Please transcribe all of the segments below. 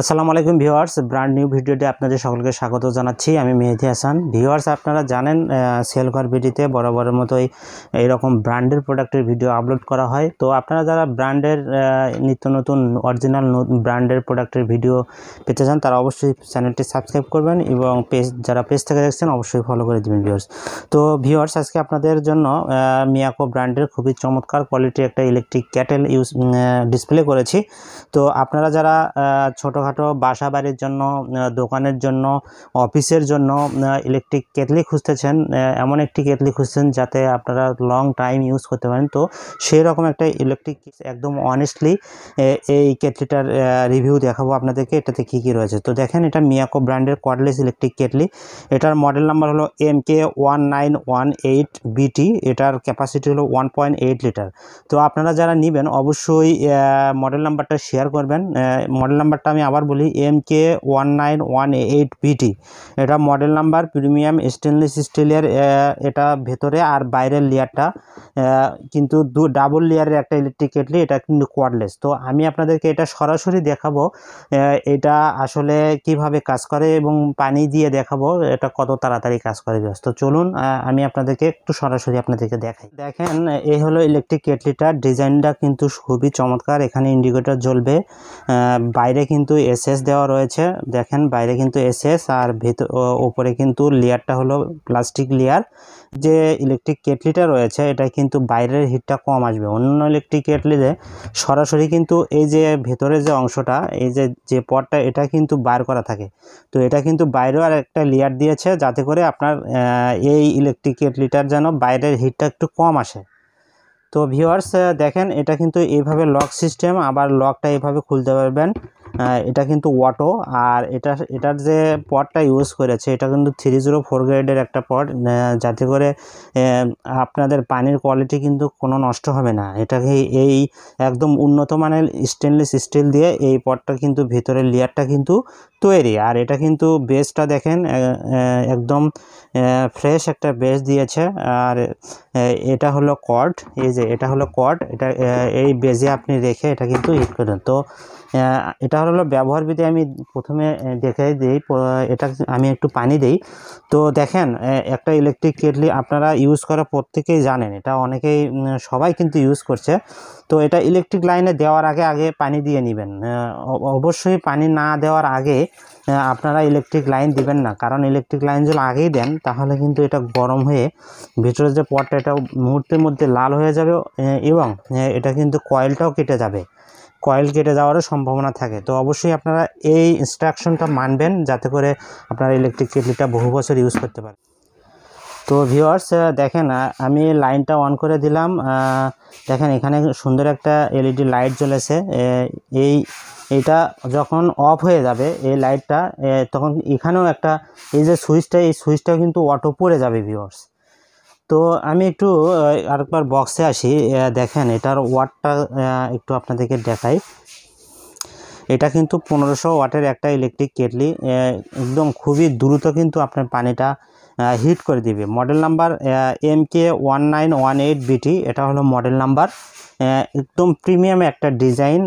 আসসালামু আলাইকুম viewers, brand new ভিডিওতে আপনাদের সকলকে স্বাগত জানাচ্ছি। আমি মেহেদি হাসান। ভিউয়ার্স, আপনারা জানেন সেল ঘর ভিডিওতে বরাবরের মতোই এইরকম ব্র্যান্ডের প্রোডাক্টের ভিডিও আপলোড করা হয়। তো আপনারা যারা ব্র্যান্ডের নিত্য নতুন অরিজিনাল ব্র্যান্ডের প্রোডাক্টের ভিডিও পেতে চান তারা অবশ্যই চ্যানেলটি সাবস্ক্রাইব করবেন এবং যারা পেজ থেকে দেখছেন অবশ্যই ফলো করে দেবেন ভিউয়ার্স। তো ভিউয়ার্স, আজকে আপনাদের জন্য মিয়াকো ব্র্যান্ডের খুবই চমৎকার কোয়ালিটির একটা ইলেকট্রিক ক্যাটেল ডিসপ্লে করেছি। তো আপনারা যারা ছোটোখাটো বাসা বাড়ির জন্য, দোকানের জন্য, অফিসের জন্য ইলেকট্রিক কেটলি খুঁজতেছেন, এমন একটি কেটলি খুঁজছেন যাতে আপনারা লং টাইম ইউজ করতে পারেন, তো সেই রকম একটা ইলেকট্রিক একদম অনেস্টলি এই কেটলিটার রিভিউ দেখাবো আপনাদেরকে। এটাতে কী কী রয়েছে তো দেখেন, এটা মিয়াকো ব্র্যান্ডের কর্ডলেস ইলেকট্রিক কেটলি। এটার মডেল নাম্বার হলো MK1918BT। এটার ক্যাপাসিটি হলো 1.8 লিটার। তো আপনারা যারা নেবেন অবশ্যই মডেল নাম্বারটা শেয়ার করবেন। মডেল নাম্বারটা আমি আবার বলি, MK1918BT। এটা মডেল নাম্বার, প্রিমিয়াম স্টেনলেস স্টিলের এটা ভেতরে আর বাইরের লেয়ারটা কিন্তু ডাবল লেয়ারের একটা ইলেকট্রিক কেটলি। এটা কিন্তু কোয়ার্ডলেস। তো আমি আপনাদেরকে এটা সরাসরি দেখাবো এটা আসলে কিভাবে কাজ করে এবং পানি দিয়ে দেখাবো এটা কত তাড়াতাড়ি কাজ করে। তো চলুন আমি আপনাদেরকে একটু সরাসরি আপনাদেরকে দেখাই। দেখেন, এই হলো ইলেকট্রিক কেটলিটার ডিজাইনটা কিন্তু খুবই চমৎকার। এখানে ইন্ডিকেটর জ্বলবে, বাইরে কিন্তু এসএস দেওয়া রয়েছে। দেখেন, বাইরে কিন্তু এসএস আর ওপরে কিন্তু লেয়ারটা হলো প্লাস্টিক লেয়ার। যে ইলেকট্রিক কেটলিটা রয়েছে এটা কিন্তু বাইরের হিটটা কম আসবে। অন্য ইলেকট্রিক কেটলিতে সরাসরি কিন্তু এই যে ভেতরে যে অংশটা, এই যে পটটা, এটা কিন্তু বাইর করা থাকে। তো এটা কিন্তু বাইরেও আর একটা লেয়ার দিয়েছে যাতে করে আপনার এই ইলেকট্রিক কেটলিটার যেন বাইরের হিটটা একটু কম আসে। তো ভিউয়ার্স দেখেন, এটা কিন্তু এইভাবে লক সিস্টেম, আবার লকটা এইভাবে খুলতে পারবেন। এটা কিন্তু অটো। আর এটার যে পটটা ইউজ করেছে এটা কিন্তু 304 গ্রেডের একটা পট, যাতে করে আপনাদের পানির কোয়ালিটি কিন্তু কোনো নষ্ট হবে না। এটাকে এই একদম উন্নত মানের স্টেনলেস স্টিল দিয়ে এই পটটা কিন্তু ভেতরের লেয়ারটা কিন্তু তৈরি। আর এটা কিন্তু বেসটা দেখেন একদম ফ্রেশ একটা বেস দিয়েছে। আর এটা হলো কর্ড, এই যে এটা হলো কর্ড। এটা এই বেজে আপনি রেখে এটা কিন্তু হিট করেন। তো এটা হলো ব্যবহার বিধি। আমি প্রথমে দেখে দিই, এটা আমি একটু পানি দিই। তো দেখেন, একটা ইলেকট্রিক কেটলি আপনারা ইউজ করা প্রত্যেকেই জানেন, এটা অনেকেই সবাই কিন্তু ইউজ করছে। তো এটা ইলেকট্রিক লাইনে দেওয়ার আগে পানি দিয়ে নেবেন। অবশ্যই পানি না দেওয়ার আগে আপনারা ইলেকট্রিক লাইন দিবেন না, কারণ ইলেকট্রিক লাইন যদি আগেই দেন তাহলে কিন্তু এটা গরম হয়ে ভিতরে যে পটটা এটা মুহূর্তের মধ্যে লাল হয়ে যাবে এবং এটা কিন্তু কয়েলটাও কেটে যাবে। কয়েল কেটে যাওয়ারও সম্ভাবনা থাকে। তো অবশ্যই আপনারা এই ইনস্ট্রাকশনটা মানবেন যাতে করে আপনারা ইলেকট্রিক কেটলিটা বহু বছর ইউজ করতে পারেন। তো ভিউয়ার্স দেখেন, আমি লাইনটা অন করে দিলাম। দেখেন, এখানে সুন্দর একটা এলইডি লাইট জ্বলেছে। এইটা যখন অফ হয়ে যাবে এই লাইটটা, তখন এখানেও একটা এই যে সুইচটা, এই সুইচটাও কিন্তু অটো পড়ে যাবে ভিউয়ার্স। তো আমি একটু আরেকবার বক্সে আসি। দেখেন, এটার ওয়াটটা একটু আপনাদেরকে দেখাই। এটা কিন্তু 1500 ওয়াটের একটা ইলেকট্রিক কেটলি। একদম খুবই দ্রুত কিন্তু আপনার পানিটা হিট করে দিবে। মডেল নাম্বার MK1918BT, এটা হলো মডেল নাম্বার। একদম প্রিমিয়াম একটা ডিজাইন।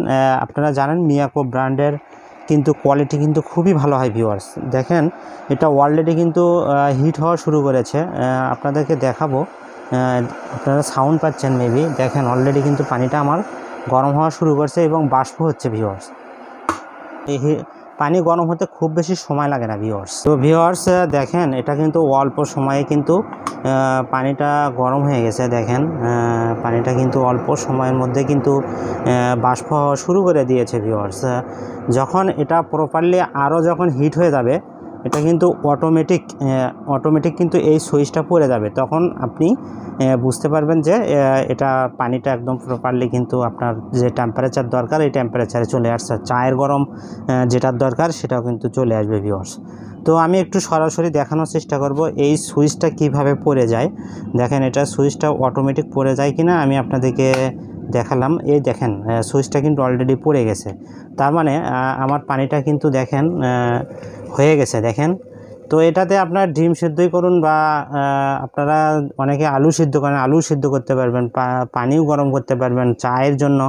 আপনারা জানেন মিয়াকো ব্র্যান্ডের কিন্তু কোয়ালিটি কিন্তু খুবই ভালো হয় ভিউয়ার্স। দেখেন, এটা অলরেডি কিন্তু হিট হওয়া শুরু করেছে। আপনাদেরকে দেখাবো, আপনারা সাউন্ড পাচ্ছেন মেবি। দেখেন, অলরেডি কিন্তু পানিটা আমার গরম হওয়া শুরু করছে এবং বাষ্প হচ্ছে ভিউয়ার্স। পানি গরম হতে খুব বেশি সময় লাগে না ভিউয়ার্স। তো ভিউয়ার্স দেখেন, এটা কিন্তু অল্প সময়ে কিন্তু পানিটা গরম হয়ে গেছে। দেখেন, পানিটা কিন্তু অল্প সময়ের মধ্যে কিন্তু বাষ্প হওয়া শুরু করে দিয়েছে ভিউয়ার্স। যখন এটা প্রপারলি আরও যখন হিট হয়ে যাবে, এটা কিন্তু অটোমেটিক কিন্তু এই সুইচটা পড়ে যাবে। তখন আপনি বুঝতে পারবেন যে এটা পানিটা একদম প্রপারলি কিন্তু আপনার যে টেম্পারেচার দরকার এই টেম্পারেচারে চলে আসছে। চায়ের গরম যেটার দরকার সেটাও কিন্তু চলে আসবে ভিউয়ার্স। তো আমি একটু সরাসরি দেখানোর চেষ্টা করব এই সুইচটা কিভাবে পড়ে যায়। দেখেন, এটা সুইচটা অটোমেটিক পড়ে যায় কিনা আমি আপনাদেরকে দেখালাম। এই দেখেন, সুইচটা কিন্তু অলরেডি পড়ে গেছে। তার মানে আমার পানিটা কিন্তু দেখেন হয়ে গেছে। দেখেন, তো এটাতে আপনার ডিম সিদ্ধই করুন বা আপনারা অনেকে আলু সিদ্ধ করেন, আলু সিদ্ধ করতে পারবেন, পানিও গরম করতে পারবেন চায়ের জন্য।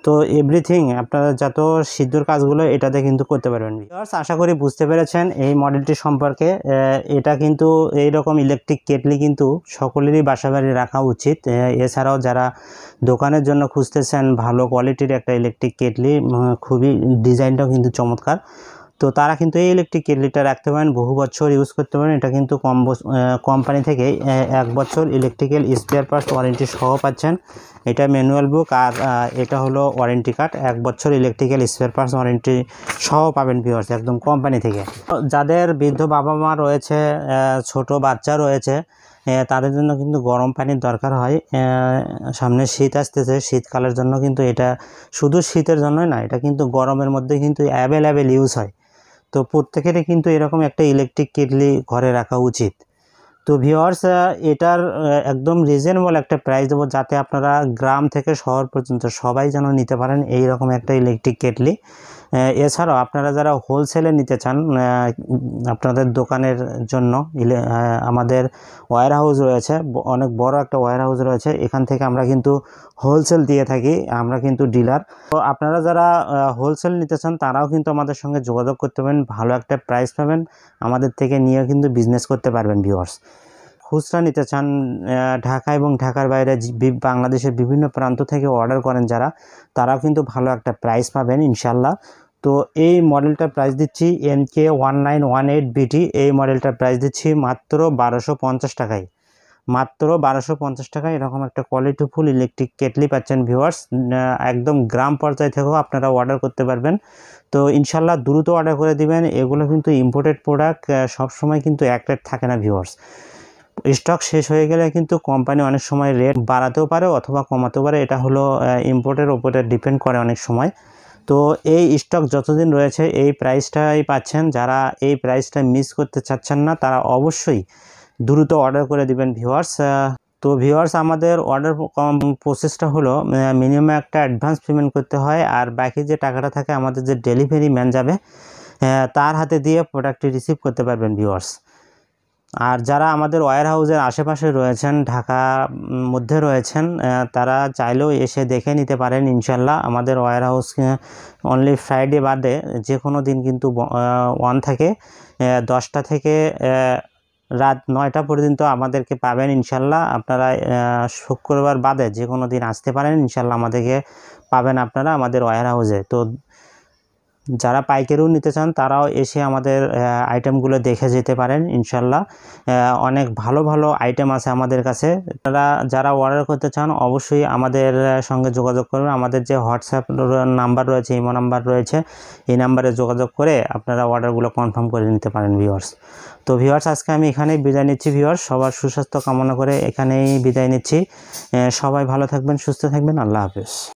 তো এভরিথিং আপনারা যত সিদ্ধর কাজগুলো এটাতে কিন্তু করতে পারবেন। আশা করি বুঝতে পেরেছেন এই মডেলটি সম্পর্কে। এটা কিন্তু এইরকম ইলেকট্রিক কেটলি কিন্তু সকলেরই বাসাবাড়ি রাখা উচিত। এছাড়াও যারা দোকানের জন্য খুঁজতেছেন ভালো কোয়ালিটির একটা ইলেকট্রিক কেটলি, খুবই ডিজাইনটাও কিন্তু চমৎকার, তো তারা কিন্তু এই ইলেকট্রিক কেটলিটা রাখতে পারেন, বহু বছর ইউজ করতে পারেন। এটা কিন্তু কোম্পানি থেকে 1 বছর ইলেকট্রিক্যাল স্পেয়ার পার্টস ওয়ারেন্টি সহ পাচ্ছেন। এটা ম্যানুয়াল বুক, আর এটা হলো ওয়ারেন্টি কার্ড, 1 বছর ইলেকট্রিক্যাল স্পেয়ার পার্টস ওয়ারেন্টি সহ পাবেন ভিউয়ার্স একদম কোম্পানি থেকে। যাদের বৃদ্ধ বাবা মা রয়েছে, ছোট বাচ্চা রয়েছে, তাদের জন্য কিন্তু গরম পানির দরকার হয়। সামনে শীত আসতেছে, শীতকালের জন্য কিন্তু এটা শুধু শীতের জন্যই না, এটা কিন্তু গরমের মধ্যে কিন্তু অ্যাভেলেবেল ইউজ হয়। তো প্রত্যেকেরই কিন্তু এরকম একটা ইলেকট্রিক কেটলি ঘরে রাখা উচিত। তো ভিউয়ার্স এটার একদম রিজনেবল একটা প্রাইস দেবো, যাতে আপনারা গ্রাম থেকে শহর পর্যন্ত সবাই যেন নিতে পারেন এই রকম একটা ইলেকট্রিক কেটলি। এছাড়াও আপনারা যারা হোলসেলে নিতে চান আপনাদের দোকানের জন্য, আমাদের ওয়্যার হাউস রয়েছে, অনেক বড় একটা ওয়্যার হাউস রয়েছে, এখান থেকে আমরা কিন্তু হোলসেল দিয়ে থাকি, আমরা কিন্তু ডিলার। তো আপনারা যারা হোলসেল নিতে চান তারাও কিন্তু আমাদের সঙ্গে যোগাযোগ করতে পারেন, ভালো একটা প্রাইস পাবেন, আমাদের থেকে নিয়ে কিন্তু বিজনেস করতে পারবেন ভিউয়ার্স। খুচরা নিতে চান, ঢাকা এবং ঢাকার বাইরে বাংলাদেশের বিভিন্ন প্রান্ত থেকে অর্ডার করেন যারা, তারাও কিন্তু ভালো একটা প্রাইস পাবেন ইনশাল্লাহ। তো এই মডেলটার প্রাইস দিচ্ছি MK1918BT, এই মডেলটার প্রাইস দিচ্ছি মাত্র 1250 টাকায়, মাত্র 1250 টাকায় এরকম একটা কোয়ালিটিফুল ইলেকট্রিক কেটলি পাচ্ছেন ভিউয়ার্স। একদম গ্রাম পর্যায় থেকেও আপনারা অর্ডার করতে পারবেন। তো ইনশাল্লাহ দ্রুত অর্ডার করে দিবেন। এগুলো কিন্তু ইম্পোর্টেড প্রোডাক্ট, সবসময় কিন্তু এক রেট থাকে না ভিউয়ার্স। স্টক শেষ হয়ে গেলে কিন্তু কোম্পানি অনেক সময় রেট বাড়াতেও পারে অথবা কমাতেও পারে, এটা হলো ইম্পোর্টের উপরে ডিপেন্ড করে অনেক সময়। তো এই স্টক যতদিন রয়েছে এই প্রাইসটাই পাচ্ছেন। যারা এই প্রাইসটা মিস করতে চাচ্ছেন না তারা অবশ্যই দ্রুত অর্ডার করে দিবেন ভিউয়ার্স। তো ভিউয়ার্স আমাদের অর্ডার প্রসেসটা হলো মিনিমাম একটা অ্যাডভান্স পেমেন্ট করতে হয়, আর বাকি যে টাকাটা থাকে আমাদের যে ডেলিভারি ম্যান যাবে তার হাতে দিয়ে প্রোডাক্টটি রিসিভ করতে পারবেন ভিউয়ার্স। আর যারা আমাদের ওয়্যার হাউসের আশেপাশে রয়েছেন, ঢাকা মধ্যে রয়েছেন, তারা চাইলেও এসে দেখে নিতে পারেন ইনশাল্লাহ। আমাদের ওয়্যার হাউস অনলি ফ্রাইডে বাদে যে কোনো দিন কিন্তু অন থাকে, 10টা থেকে রাত 9টা পর্যন্ত আমাদেরকে পাবেন ইনশাল্লাহ। আপনারা শুক্রবার বাদে যে কোনো দিন আসতে পারেন ইনশাল্লাহ, আমাদেরকে পাবেন আপনারা আমাদের ওয়্যার হাউসে। তো যারা পাইকারিও নিতে চান তারাও এসে আমাদের আইটেমগুলো দেখে যেতে পারেন ইনশাল্লাহ। অনেক ভালো ভালো আইটেম আছে আমাদের কাছে। আপনারা যারা অর্ডার করতে চান অবশ্যই আমাদের সঙ্গে যোগাযোগ করবেন। আমাদের যে হোয়াটসঅ্যাপ নাম্বার রয়েছে, ইমো নাম্বার রয়েছে, এই নাম্বারে যোগাযোগ করে আপনারা অর্ডারগুলো কনফার্ম করে নিতে পারেন ভিউয়ার্স। তো ভিউয়ার্স আজকে আমি এখানেই বিদায় নিচ্ছি ভিউয়ার্স, সবার সুস্বাস্থ্য কামনা করে এখানেই বিদায় নিচ্ছি। সবাই ভালো থাকবেন, সুস্থ থাকবেন, আল্লাহ হাফেজ।